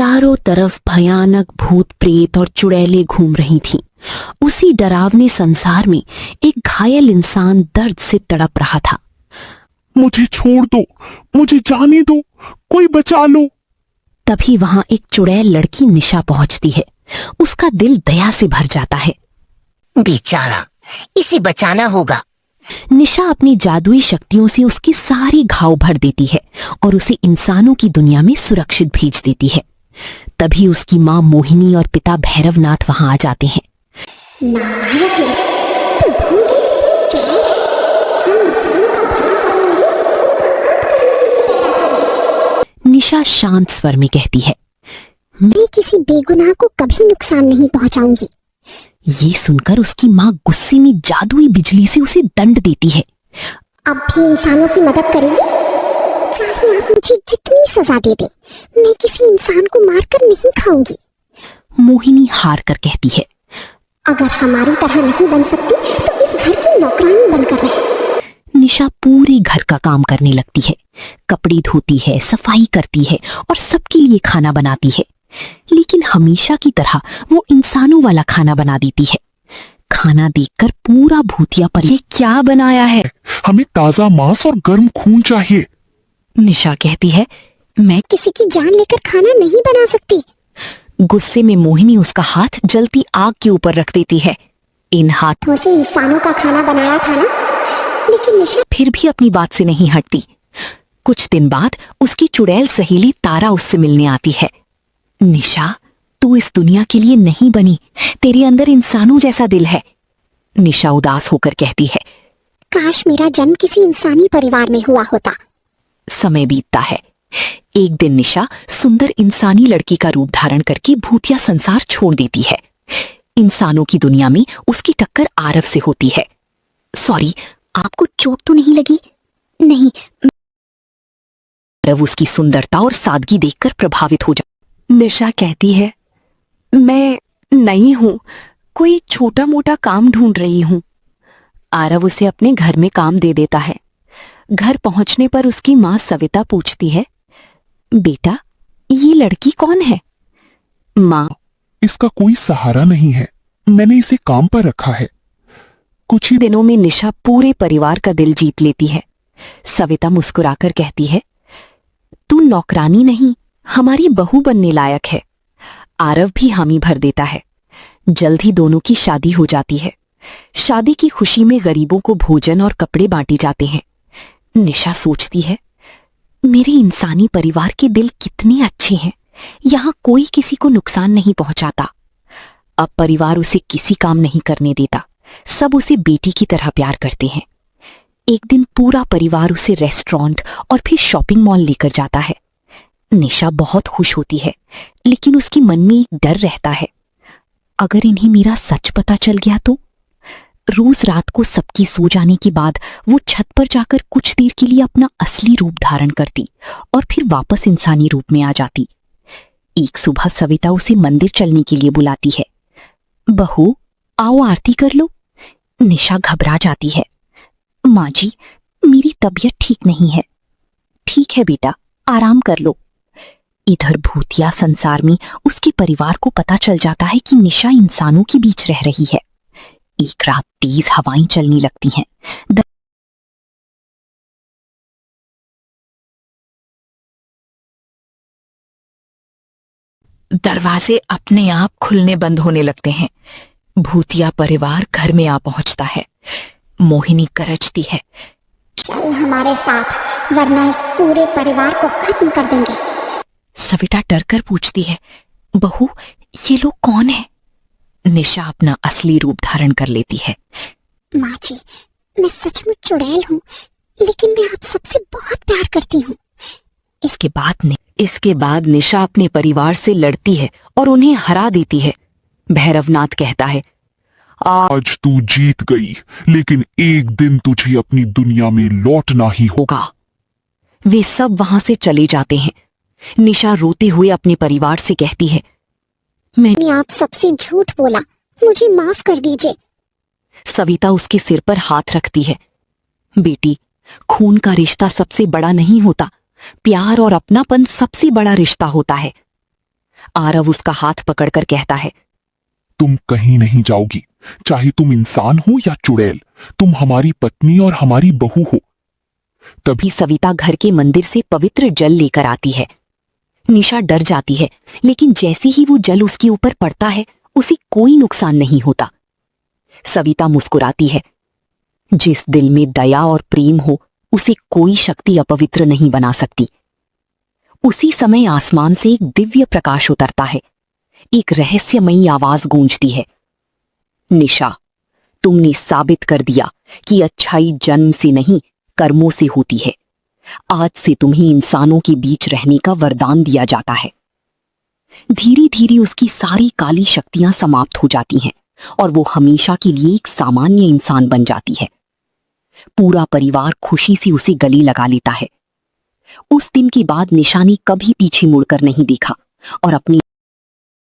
चारों तरफ भयानक भूत प्रेत और चुड़ैलें घूम रही थीं। उसी डरावने संसार में एक घायल इंसान दर्द से तड़प रहा था। मुझे छोड़ दो, मुझे जाने दो, कोई बचा लो। तभी वहां एक चुड़ैल लड़की निशा पहुंचती है। उसका दिल दया से भर जाता है। बेचारा, इसे बचाना होगा। निशा अपनी जादुई शक्तियों से उसकी सारी घाव भर देती है और उसे इंसानों की दुनिया में सुरक्षित भेज देती है। तभी उसकी माँ मोहिनी और पिता भैरवनाथ वहां आ जाते हैं। निशा शांत स्वर में कहती है, मैं किसी बेगुनाह को कभी नुकसान नहीं पहुंचाऊंगी। ये सुनकर उसकी माँ गुस्से में जादुई बिजली से उसे दंड देती है। अब भी इंसानों की मदद करेगी? चाहे आप मुझे जितनी सजा दे दे, मैं किसी इंसान को मारकर नहीं खाऊंगी। मोहिनी हार कर कहती है, अगर हमारी तरह नहीं बन सकती तो इस घर की नौकरानी बनकर रहे। निशा पूरे घर का काम करने लगती है। कपड़े धोती है, सफाई करती है और सबके लिए खाना बनाती है। लेकिन हमेशा की तरह वो इंसानों वाला खाना बना देती है। खाना देखकर पूरा भूतिया पर ये क्या बनाया है? हमें ताजा मांस और गर्म खून चाहिए। निशा कहती है, मैं किसी की जान लेकर खाना नहीं बना सकती। गुस्से में मोहिनी उसका हाथ जलती आग के ऊपर रख देती है। इन हाथों से इंसानों का खाना बनाया था ना? लेकिन निशा फिर भी अपनी बात से नहीं हटती। कुछ दिन बाद उसकी चुड़ैल सहेली तारा उससे मिलने आती है। निशा, तू इस दुनिया के लिए नहीं बनी, तेरे अंदर इंसानों जैसा दिल है। निशा उदास होकर कहती है, काश मेरा जन्म किसी इंसानी परिवार में हुआ होता। समय बीतता है। एक दिन निशा सुंदर इंसानी लड़की का रूप धारण करके भूतिया संसार छोड़ देती है। इंसानों की दुनिया में उसकी टक्कर आरव से होती है। सॉरी, आपको चोट तो नहीं लगी? नहीं। आरव उसकी सुंदरता और सादगी देखकर प्रभावित हो जाता। निशा कहती है, मैं नई हूं, कोई छोटा मोटा काम ढूंढ रही हूं। आरव उसे अपने घर में काम दे देता है। घर पहुंचने पर उसकी मां सविता पूछती है, बेटा, ये लड़की कौन है? मां, इसका कोई सहारा नहीं है, मैंने इसे काम पर रखा है। कुछ ही दिनों में निशा पूरे परिवार का दिल जीत लेती है। सविता मुस्कुराकर कहती है, तू नौकरानी नहीं, हमारी बहू बनने लायक है। आरव भी हामी भर देता है। जल्द ही दोनों की शादी हो जाती है। शादी की खुशी में गरीबों को भोजन और कपड़े बांटे जाते हैं। निशा सोचती है, मेरे इंसानी परिवार के दिल कितने अच्छे हैं, यहां कोई किसी को नुकसान नहीं पहुंचाता। अब परिवार उसे किसी काम नहीं करने देता, सब उसे बेटी की तरह प्यार करते हैं। एक दिन पूरा परिवार उसे रेस्टोरेंट और फिर शॉपिंग मॉल लेकर जाता है। निशा बहुत खुश होती है, लेकिन उसके मन में एक डर रहता है, अगर इन्हें मेरा सच पता चल गया तो? रोज रात को सबकी सो जाने के बाद वो छत पर जाकर कुछ देर के लिए अपना असली रूप धारण करती और फिर वापस इंसानी रूप में आ जाती। एक सुबह सविता उसे मंदिर चलने के लिए बुलाती है। बहू, आओ आरती कर लो। निशा घबरा जाती है। माँ जी, मेरी तबीयत ठीक नहीं है। ठीक है बेटा, आराम कर लो। इधर भूतिया संसार में उसके परिवार को पता चल जाता है कि निशा इंसानों के बीच रह रही है। एक रात तेज हवाएं चलने लगती हैं। दरवाजे अपने आप खुलने बंद होने लगते हैं। भूतिया परिवार घर में आ पहुंचता है। मोहिनी गरजती है, चल हमारे साथ, वरना इस पूरे परिवार को खत्म कर देंगे। सविता डरकर पूछती है, बहू, ये लोग कौन हैं? निशा अपना असली रूप धारण कर लेती है। माँ जी, मैं सचमुच चुड़ैल हूँ, लेकिन मैं आप सबसे बहुत प्यार करती हूँ। इसके बाद निशा अपने परिवार से लड़ती है और उन्हें हरा देती है। भैरवनाथ कहता है, आज तू जीत गई, लेकिन एक दिन तुझे अपनी दुनिया में लौटना ही होगा। वे सब वहां से चले जाते हैं। निशा रोते हुए अपने परिवार से कहती है, मैंने आप सबसे झूठ बोला, मुझे माफ कर दीजिए। सविता उसके सिर पर हाथ रखती है। बेटी, खून का रिश्ता सबसे बड़ा नहीं होता, प्यार और अपनापन सबसे बड़ा रिश्ता होता है। आरव उसका हाथ पकड़कर कहता है, तुम कहीं नहीं जाओगी, चाहे तुम इंसान हो या चुड़ैल। तुम हमारी पत्नी और हमारी बहू हो। तभी भी सविता घर के मंदिर से पवित्र जल लेकर आती है। निशा डर जाती है, लेकिन जैसे ही वो जल उसके ऊपर पड़ता है उसे कोई नुकसान नहीं होता। सविता मुस्कुराती है। जिस दिल में दया और प्रेम हो उसे कोई शक्ति अपवित्र नहीं बना सकती। उसी समय आसमान से एक दिव्य प्रकाश उतरता है। एक रहस्यमयी आवाज गूंजती है, निशा, तुमने साबित कर दिया कि अच्छाई जन्म से नहीं कर्मों से होती है। आज से तुम्हें इंसानों के बीच रहने का वरदान दिया जाता है। धीरे धीरे उसकी सारी काली शक्तियां समाप्त हो जाती हैं और वो हमेशा के लिए एक सामान्य इंसान बन जाती है। पूरा परिवार खुशी से उसे गले लगा लेता है। उस दिन के बाद निशा ने कभी पीछे मुड़कर नहीं देखा और अपने